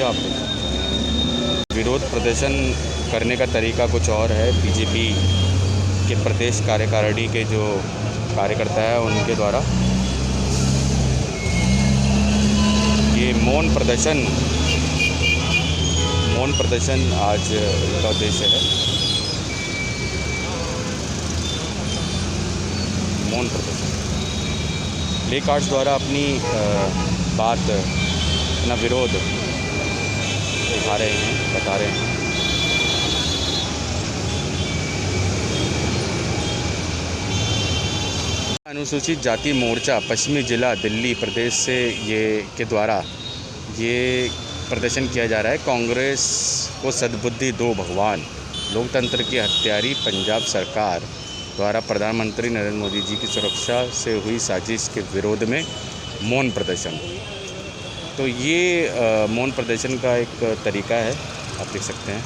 ये आप देख सकते हैं। विरोध प्रदर्शन करने का तरीका कुछ और है। बीजेपी के प्रदेश कार्यकारिणी के जो कार्यकर्ता है उनके द्वारा ये मौन प्रदर्शन आज इनका उद्देश्य है। मौन प्रदर्शन प्ले कार्ड्स द्वारा अपनी बात, अपना विरोध दिखा रहे हैं, बता रहे हैं। अनुसूचित जाति मोर्चा पश्चिमी जिला दिल्ली प्रदेश से के द्वारा ये प्रदर्शन किया जा रहा है। कांग्रेस को सद्बुद्धि दो भगवान, लोकतंत्र की हत्यारी पंजाब सरकार द्वारा प्रधानमंत्री नरेंद्र मोदी जी की सुरक्षा से हुई साजिश के विरोध में मौन प्रदर्शन। तो ये मौन प्रदर्शन का एक तरीका है, आप देख सकते हैं।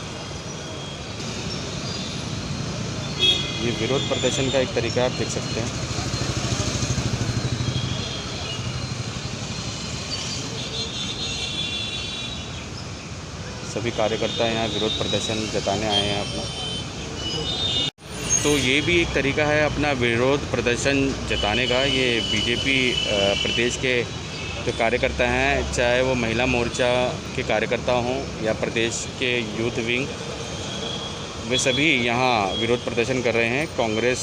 ये विरोध प्रदर्शन का एक तरीका है, आप देख सकते हैं। सभी कार्यकर्ता यहाँ विरोध प्रदर्शन जताने आए हैं अपना। तो ये भी एक तरीका है अपना विरोध प्रदर्शन जताने का। ये बीजेपी प्रदेश के जो कार्यकर्ता हैं, चाहे वो महिला मोर्चा के कार्यकर्ता हों या प्रदेश के यूथ विंग, वे सभी यहाँ विरोध प्रदर्शन कर रहे हैं कांग्रेस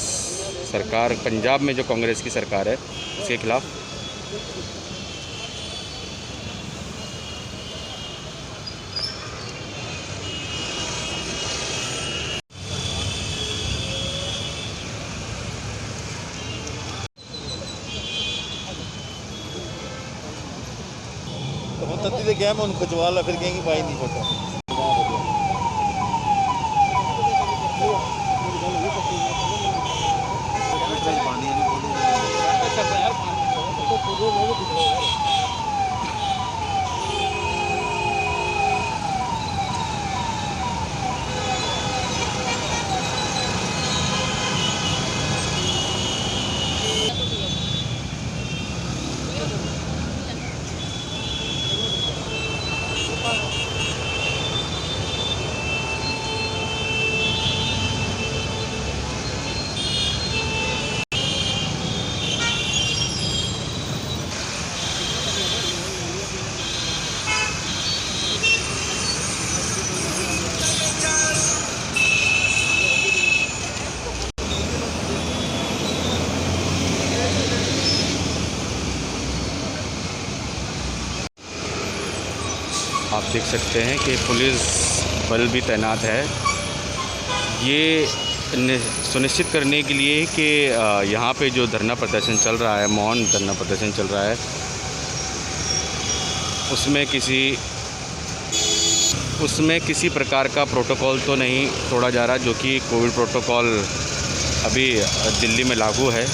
सरकार, पंजाब में जो कांग्रेस की सरकार है उसके खिलाफ़। तत्ती तो क्या मैं उनको खिंचवा ला, फिर कहेंगे भाई नहीं फोटो। आप देख सकते हैं कि पुलिस बल भी तैनात है, ये सुनिश्चित करने के लिए कि यहाँ पे जो धरना प्रदर्शन चल रहा है, मौन धरना प्रदर्शन चल रहा है, उसमें किसी प्रकार का प्रोटोकॉल तो नहीं तोड़ा जा रहा, जो कि कोविड प्रोटोकॉल अभी दिल्ली में लागू है।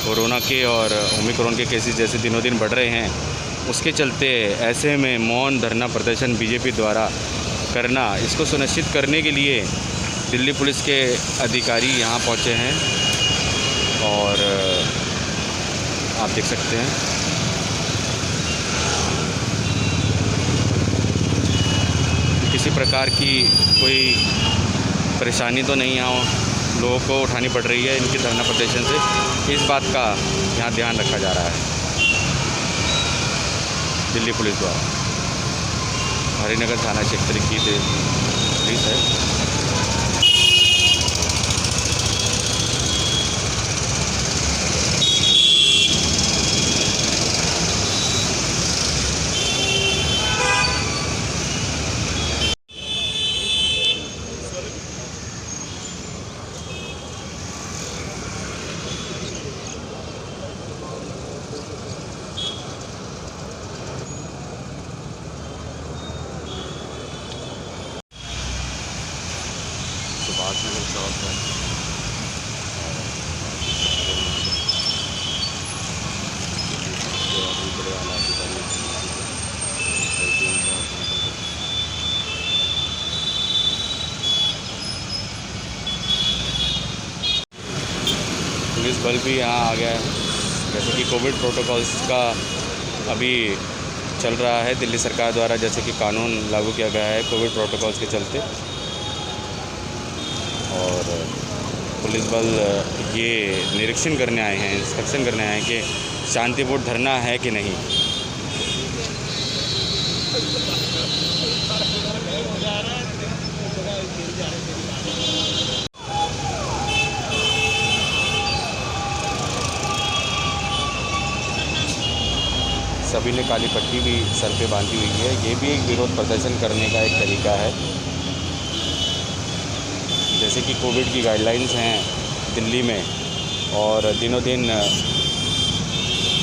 कोरोना के और ओमिक्रॉन के केसेस जैसे दिनों दिन बढ़ रहे हैं, उसके चलते ऐसे में मौन धरना प्रदर्शन बीजेपी द्वारा करना, इसको सुनिश्चित करने के लिए दिल्ली पुलिस के अधिकारी यहाँ पहुँचे हैं। और आप देख सकते हैं किसी प्रकार की कोई परेशानी तो नहीं यहाँ लोगों को उठानी पड़ रही है इनके धरना प्रदर्शन से। इस बात का यहाँ ध्यान रखा जा रहा है दिल्ली पुलिस द्वारा। हरिनगर थाना क्षेत्र की पुलिस है। सुभाषनगर चौक है। जो अभी बड़े आला अधिकारी पुलिस बल भी यहाँ आ गया है। जैसे कि कोविड प्रोटोकॉल्स का अभी चल रहा है दिल्ली सरकार द्वारा, जैसे कि कानून लागू किया गया है कोविड प्रोटोकॉल्स के चलते। और पुलिस बल ये निरीक्षण करने आए हैं, इंस्पेक्शन करने आए हैं कि शांतिपूर्ण धरना है कि नहीं। सभी ने काली पट्टी भी सर पे बांधी हुई है। ये भी एक विरोध प्रदर्शन करने का एक तरीका है। जैसे कि कोविड की गाइडलाइंस हैं दिल्ली में और दिनों दिन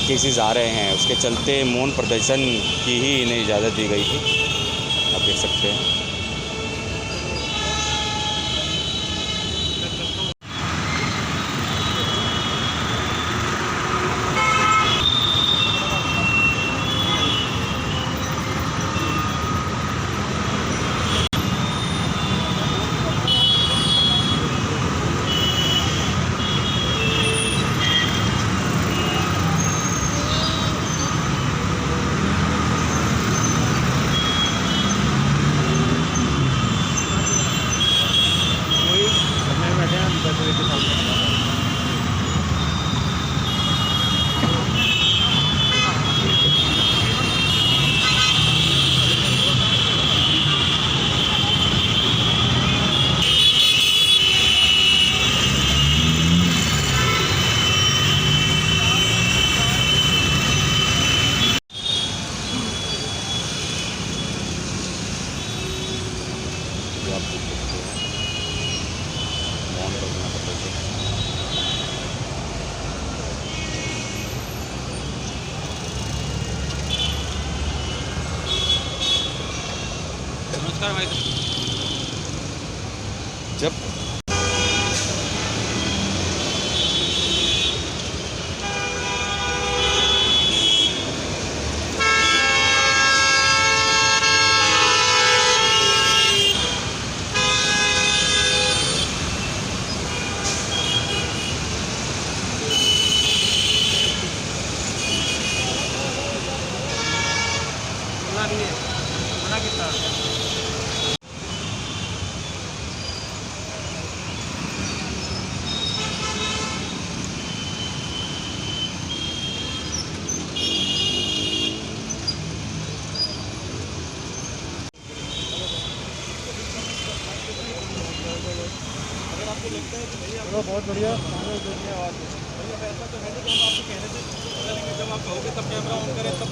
केसेस आ रहे हैं, उसके चलते मौन प्रदर्शन की ही इन्हें इजाज़त दी गई थी। आप देख सकते हैं। आप देख सकते हैं मौन रखना प्रदर्शन। नमस्कार भाई। जब मना कितना चलो बहुत बढ़िया। ऐसा तो है नहीं कि हम आपके कहने से जब आप कहोगे तब कैमरा ऑन करें तब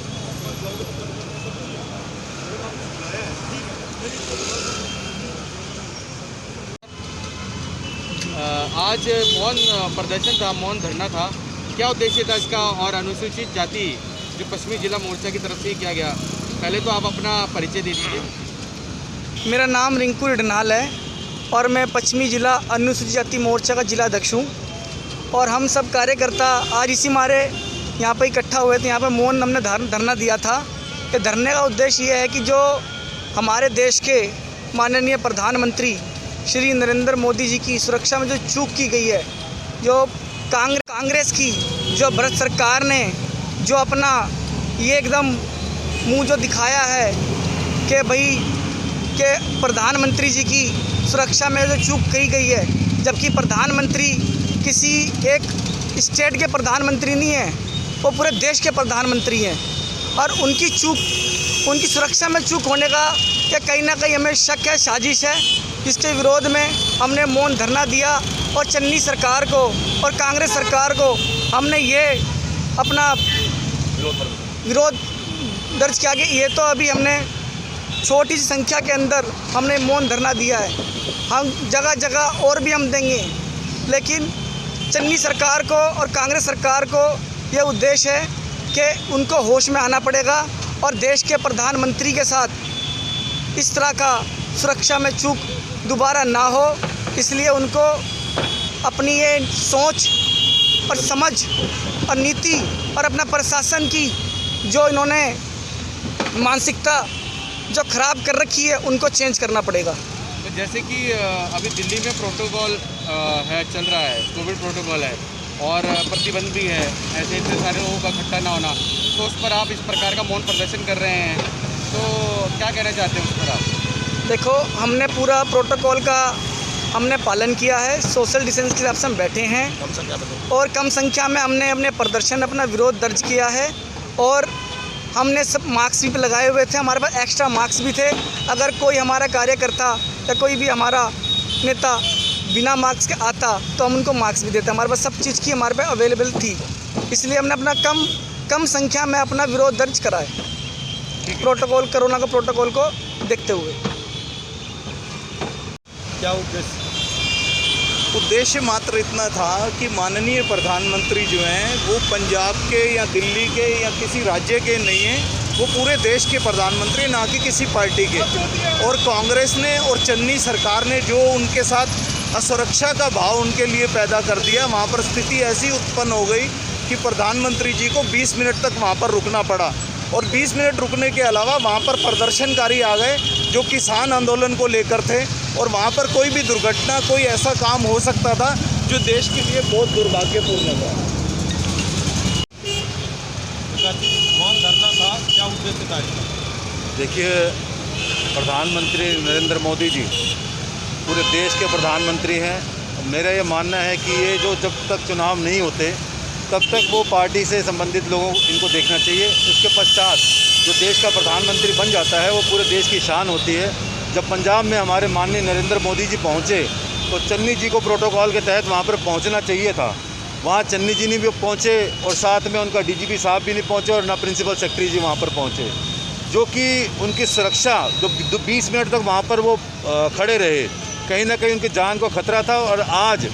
आज मौन प्रदर्शन था, मौन धरना था। क्या उद्देश्य था इसका और अनुसूचित जाति जो पश्चिमी जिला मोर्चा की तरफ से किया गया? पहले तो आप अपना परिचय दे दीजिए। मेरा नाम रिंकू रिडनाल है और मैं पश्चिमी जिला अनुसूचित जाति मोर्चा का जिला अध्यक्ष हूँ। और हम सब कार्यकर्ता आज इसी मारे यहाँ पर इकट्ठा हुए थे। यहाँ पर मौन हमने धरना दिया था कि धरने का उद्देश्य ये है कि जो हमारे देश के माननीय प्रधानमंत्री श्री नरेंद्र मोदी जी की सुरक्षा में जो चूक की गई है, जो कांग्रेस की जो भारत सरकार ने जो अपना ये एकदम मुंह जो दिखाया है कि भाई के प्रधानमंत्री जी की सुरक्षा में जो चूक की गई है, जबकि प्रधानमंत्री किसी एक स्टेट के प्रधानमंत्री नहीं है, वो पूरे देश के प्रधानमंत्री हैं। और उनकी सुरक्षा में चूक होने का या कहीं ना कहीं हमें शक है, साजिश है। इसके विरोध में हमने मौन धरना दिया और चन्नी सरकार को और कांग्रेस सरकार को हमने ये अपना विरोध दर्ज किया कि ये तो अभी हमने छोटी सी संख्या के अंदर हमने मौन धरना दिया है, हम जगह जगह और भी हम देंगे। लेकिन चन्नी सरकार को और कांग्रेस सरकार को ये उद्देश्य है कि उनको होश में आना पड़ेगा और देश के प्रधानमंत्री के साथ इस तरह का सुरक्षा में चूक दोबारा ना हो, इसलिए उनको अपनी ये सोच और समझ और नीति और अपना प्रशासन की जो इन्होंने मानसिकता जो ख़राब कर रखी है उनको चेंज करना पड़ेगा। तो जैसे कि अभी दिल्ली में प्रोटोकॉल है, चल रहा है, कोविड प्रोटोकॉल है, और प्रतिबंध भी है, ऐसे इतने सारे लोगों का इकट्ठा ना होना, तो उस पर आप इस प्रकार का मौन प्रदर्शन कर रहे हैं, तो क्या कहना चाहते हैं उस पर आप? देखो, हमने पूरा प्रोटोकॉल का हमने पालन किया है। सोशल डिस्टेंस के हिसाब से हम बैठे हैं और कम संख्या में हमने अपने प्रदर्शन अपना विरोध दर्ज किया है और हमने सब मास्क भी लगाए हुए थे। हमारे पास एक्स्ट्रा मास्क भी थे। अगर कोई हमारा कार्यकर्ता या कोई भी हमारा नेता बिना मास्क के आता तो हम उनको मास्क भी देते। हमारे पास सब चीज़ की हमारे पास अवेलेबल थी, इसलिए हमने अपना कम संख्या में अपना विरोध दर्ज करा है प्रोटोकॉल, कोरोना के प्रोटोकॉल को देखते हुए। क्या उद्देश्य? उद्देश्य मात्र इतना था कि माननीय प्रधानमंत्री जो हैं वो पंजाब के या दिल्ली के या किसी राज्य के नहीं हैं, वो पूरे देश के प्रधानमंत्री, ना कि किसी पार्टी के। और कांग्रेस ने और चन्नी सरकार ने जो उनके साथ असुरक्षा का भाव उनके लिए पैदा कर दिया, वहाँ पर स्थिति ऐसी उत्पन्न हो गई कि प्रधानमंत्री जी को 20 मिनट तक वहाँ पर रुकना पड़ा। और 20 मिनट रुकने के अलावा वहाँ पर प्रदर्शनकारी आ गए जो किसान आंदोलन को लेकर थे, और वहाँ पर कोई भी दुर्घटना, कोई ऐसा काम हो सकता था जो देश के लिए बहुत दुर्भाग्यपूर्ण था। मौन धरना था, क्या उद्देश्य था इसका? देखिए, प्रधानमंत्री नरेंद्र मोदी जी पूरे देश के प्रधानमंत्री हैं। मेरा ये मानना है कि ये जो जब तक चुनाव नहीं होते तब तक वो पार्टी से संबंधित लोगों इनको देखना चाहिए। उसके पश्चात जो देश का प्रधानमंत्री बन जाता है वो पूरे देश की शान होती है। जब पंजाब में हमारे माननीय नरेंद्र मोदी जी पहुँचे तो चन्नी जी को प्रोटोकॉल के तहत वहाँ पर पहुँचना चाहिए था। वहाँ चन्नी जी नहीं भी पहुँचे और साथ में उनका डीजीपी साहब भी नहीं पहुँचे और ना प्रिंसिपल सेक्रेटरी जी वहाँ पर पहुँचे, जो कि उनकी सुरक्षा जो 20 मिनट तक वहाँ पर वो खड़े रहे, कहीं ना कहीं उनकी जान को खतरा था। और आज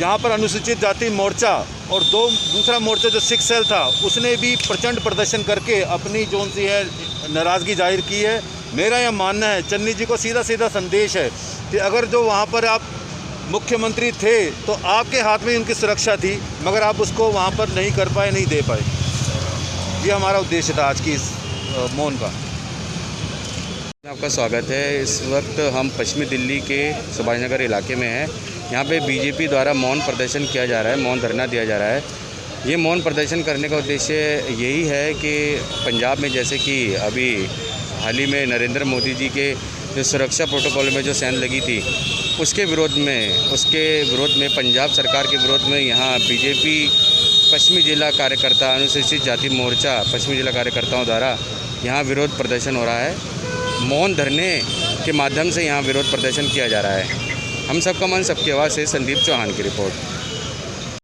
यहाँ पर अनुसूचित जाति मोर्चा और दूसरा मोर्चा जो सिख सेल था उसने भी प्रचंड प्रदर्शन करके अपनी जो सी है नाराज़गी जाहिर की है। मेरा यह मानना है, चन्नी जी को सीधा सीधा संदेश है कि अगर जो वहाँ पर आप मुख्यमंत्री थे तो आपके हाथ में उनकी सुरक्षा थी, मगर आप उसको वहाँ पर नहीं कर पाए, नहीं दे पाए। ये हमारा उद्देश्य था आज की इस मौन का। आपका स्वागत है। इस वक्त हम पश्चिमी दिल्ली के सुभाष नगर इलाके में हैं। यहाँ पे बीजेपी द्वारा मौन प्रदर्शन किया जा रहा है, मौन धरना दिया जा रहा है। ये मौन प्रदर्शन करने का उद्देश्य यही है कि पंजाब में जैसे कि अभी हाल ही में नरेंद्र मोदी जी के जो सुरक्षा प्रोटोकॉल में जो सेंध लगी थी उसके विरोध में पंजाब सरकार के विरोध में यहाँ बीजेपी पश्चिमी जिला कार्यकर्ता अनुसूचित जाति मोर्चा पश्चिमी जिला कार्यकर्ताओं द्वारा यहाँ विरोध प्रदर्शन हो रहा है। मौन धरने के माध्यम से यहाँ विरोध प्रदर्शन किया जा रहा है। हम सबका मन सबकी आवाज़ से संदीप चौहान की रिपोर्ट।